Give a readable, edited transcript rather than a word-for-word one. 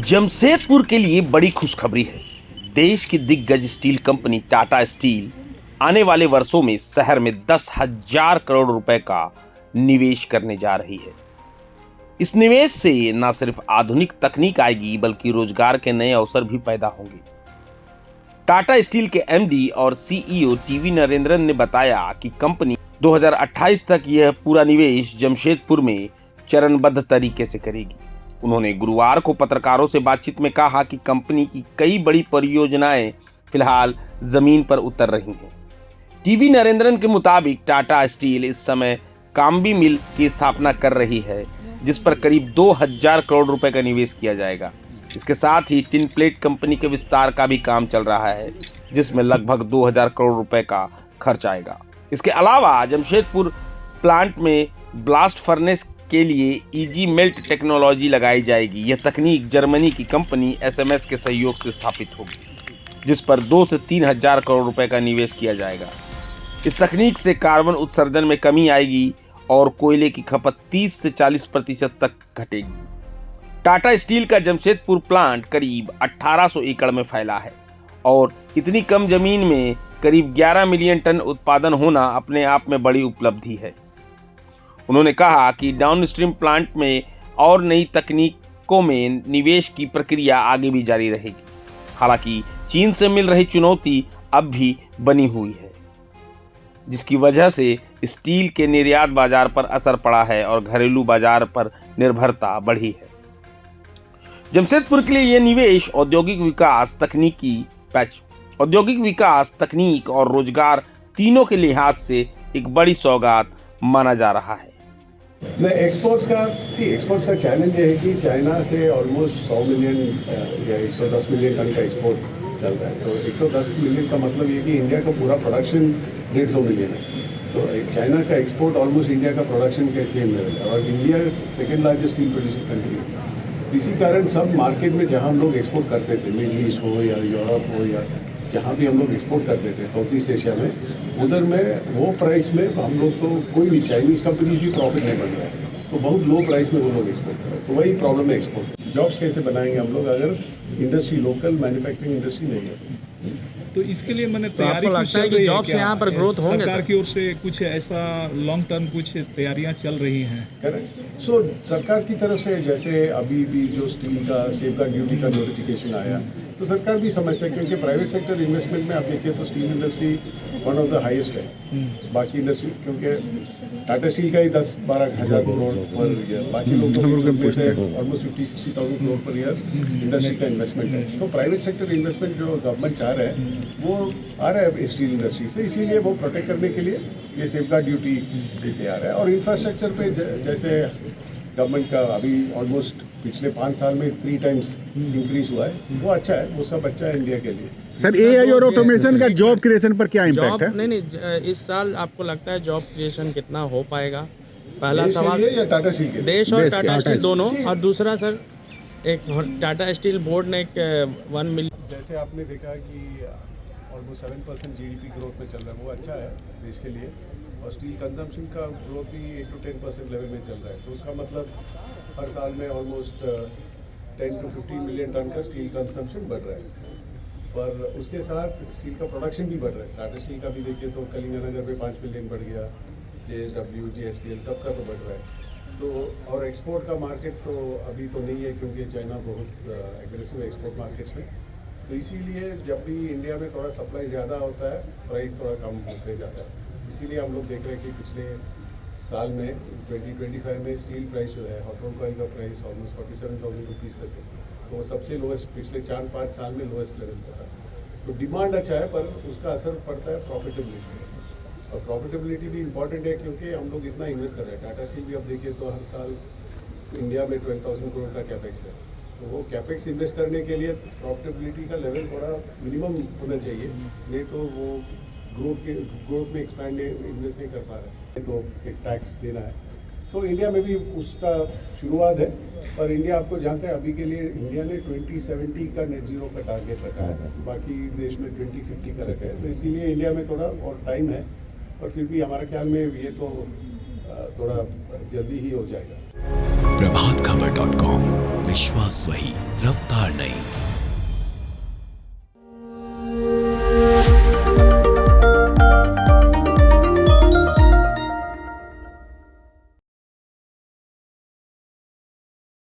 जमशेदपुर के लिए बड़ी खुशखबरी है। देश की दिग्गज स्टील कंपनी टाटा स्टील आने वाले वर्षों में शहर में 10,000 करोड़ रुपए का निवेश करने जा रही है। इस निवेश से न सिर्फ आधुनिक तकनीक आएगी बल्कि रोजगार के नए अवसर भी पैदा होंगे। टाटा स्टील के एमडी और सीईओ टीवी नरेंद्रन ने बताया कि कंपनी 2028 तक यह पूरा निवेश जमशेदपुर में चरणबद्ध तरीके से करेगी। उन्होंने गुरुवार को पत्रकारों से बातचीत में कहा कि कंपनी की कई बड़ी परियोजनाएं फिलहाल जमीन पर उतर रही हैं। टीवी नरेंद्रन के मुताबिक टाटा स्टील इस समय काम्बी मिल की स्थापना कर रही है, जिस पर करीब 2,000 करोड़ रुपए का निवेश किया जाएगा। इसके साथ ही टिन प्लेट कंपनी के विस्तार का भी काम चल रहा है, जिसमें लगभग 2,000 करोड़ रुपए का खर्च आएगा। इसके अलावा जमशेदपुर प्लांट में ब्लास्ट फर्नेस के लिए इजी मेल्ट टेक्नोलॉजी लगाई जाएगी। यह तकनीक जर्मनी की कंपनी एसएमएस के सहयोग से स्थापित होगी, जिस पर 2 से 3,000 करोड़ रुपए का निवेश किया जाएगा। इस तकनीक से कार्बन उत्सर्जन में कमी आएगी और कोयले की खपत 30 से 40% तक घटेगी। टाटा स्टील का जमशेदपुर प्लांट करीब 1800 एकड़ में फैला है और इतनी कम जमीन में करीब 11 मिलियन टन उत्पादन होना अपने आप में बड़ी उपलब्धि है। उन्होंने कहा कि डाउनस्ट्रीम प्लांट में और नई तकनीकों में निवेश की प्रक्रिया आगे भी जारी रहेगी। हालांकि चीन से मिल रही चुनौती अब भी बनी हुई है, जिसकी वजह से स्टील के निर्यात बाजार पर असर पड़ा है और घरेलू बाजार पर निर्भरता बढ़ी है। जमशेदपुर के लिए यह निवेश औद्योगिक विकास, तकनीक और रोजगार तीनों के लिहाज से एक बड़ी सौगात माना जा रहा है। एक्सपोर्ट्स का चैलेंज ये है कि चाइना से ऑलमोस्ट 100 मिलियन या 110 मिलियन टन का एक्सपोर्ट चल रहा है। तो 110 मिलियन का मतलब ये कि इंडिया का पूरा प्रोडक्शन 150 मिलियन है। तो चाइना का एक्सपोर्ट ऑलमोस्ट इंडिया का प्रोडक्शन के सेम लेवल है और India second largest steel producing country है। इसी कारण सब मार्केट में जहाँ हम लोग एक्सपोर्ट करते थे, मिडल ईस्ट हो या यूरोप हो या जहाँ भी हम लोग एक्सपोर्ट करते थे साउथ ईस्ट एशिया में, उधर में वो प्राइस में हम लोग तो कोई भी चाइनीज़ कंपनी भी प्रॉफिट नहीं बन रहा है। तो बहुत लो प्राइस में वो लोग एक्सपोर्ट कर रहे हैं। तो वही प्रॉब्लम है एक्सपोर्ट। जॉब्स कैसे बनाएंगे हम लोग अगर इंडस्ट्री, लोकल मैन्युफैक्चरिंग इंडस्ट्री नहीं है? तो इसके लिए मैंने तो तैयारी आपको लगता है कि जॉब्स यहाँ पर ग्रोथ होंगे? सरकार की ओर से कुछ ऐसा लॉन्ग टर्म कुछ तैयारियां चल रही हैं? करेक्ट। सो सरकार की तरफ से जैसे अभी भी जो स्टील का सेफगार्ड ड्यूटी का नोटिफिकेशन आया, तो सरकार भी समझता है क्योंकि प्राइवेट सेक्टर इन्वेस्टमेंट में आप देखिए तो steel industry one of the highest है। बाकी इंडस्ट्री क्योंकि टाटा स्टील का ही 10-12 हज़ार करोड़ पर ईयर, बाकी लोग almost 50-60,000 crore per year industry का इन्वेस्टमेंट है। तो प्राइवेट सेक्टर इन्वेस्टमेंट जो गवर्नमेंट चाह रहा है वो आ रहा है स्टील इंडस्ट्री से, इसीलिए वो प्रोटेक्ट करने के लिए ये सेफगार्ड ड्यूटी देके आ रहा है। और इंफ्रास्ट्रक्चर पे जैसे गवर्नमेंट का अभी ऑलमोस्ट पिछले 5 साल में 3 टाइम्स इंक्रीज हुआ है, वो अच्छा है, वो सब अच्छा है इंडिया के लिए। सर, एआई और ऑटोमेशन का जॉब क्रिएशन पर क्या इम्पैक्ट है? नहीं, इस साल आपको लगता है जॉब क्रिएशन कितना हो पाएगा? पहला सवाल या टाटा स्टील के देश और टाटा स्टील दोनों, और दूसरा सर एक टाटा स्टील बोर्ड ने एक 1 मिलियन, जैसे आपने देखा कि ऑलमोस्ट 7% जीडीपी ग्रोथ में चल रहा है, वो अच्छा है देश के लिए। और स्टील कंजम्पशन का ग्रोथ भी 8 to 10% लेवल में चल रहा है। तो उसका मतलब हर साल में ऑलमोस्ट 10 to 15 मिलियन टन का स्टील कंजम्पशन बढ़ रहा है। पर उसके साथ स्टील का प्रोडक्शन भी बढ़ रहा है। टाटा स्टील का भी देखिए तो कलिंगनगर में 5 मिलियन बढ़ गया, JSW, JSPL सबका तो बढ़ रहा है। तो और एक्सपोर्ट का मार्केट तो अभी तो नहीं है क्योंकि चाइना बहुत एग्रेसिव है एक्सपोर्ट मार्केट्स में। तो इसीलिए जब भी इंडिया में थोड़ा सप्लाई ज़्यादा होता है, प्राइस थोड़ा कम होते जाता है। इसीलिए हम लोग देख रहे हैं कि पिछले साल में 2025 में स्टील प्राइस जो है, हॉट रोल कॉइल का प्राइस ऑलमोस्ट 47,000 रुपीज़ पर थे। तो वो सबसे लोएस्ट पिछले 4-5 साल में लोएस्ट लेवल पर था। तो डिमांड अच्छा है पर उसका असर पड़ता है प्रॉफिटेबिलिटी में। और प्रॉफिटेबिलिटी भी इम्पॉर्टेंट है क्योंकि हम लोग इतना इन्वेस्ट कर रहे हैं। टाटा स्टील भी अब देखिए तो हर साल इंडिया में 12,000 करोड़ का कैपेक्स है। तो वो कैपेक्स इन्वेस्ट करने के लिए प्रॉफिटेबिलिटी का लेवल थोड़ा मिनिमम होना चाहिए, नहीं तो वो ग्रोथ में एक्सपैंड इन्वेस्ट नहीं कर पा रहा है। तो एक टैक्स देना है, तो इंडिया में भी उसका शुरुआत है। पर इंडिया आपको जानते हैं अभी के लिए इंडिया ने 2070 का नेट जीरो का टारगेट रखा है, बाकी देश में 2050 का रखा है। तो इसीलिए इंडिया में थोड़ा और टाइम है, पर फिर भी हमारे ख्याल में ये तो थोड़ा जल्दी ही हो जाएगा। प्रभातखबर.com, विश्वास विश्वास वही, रफ्तार नहीं।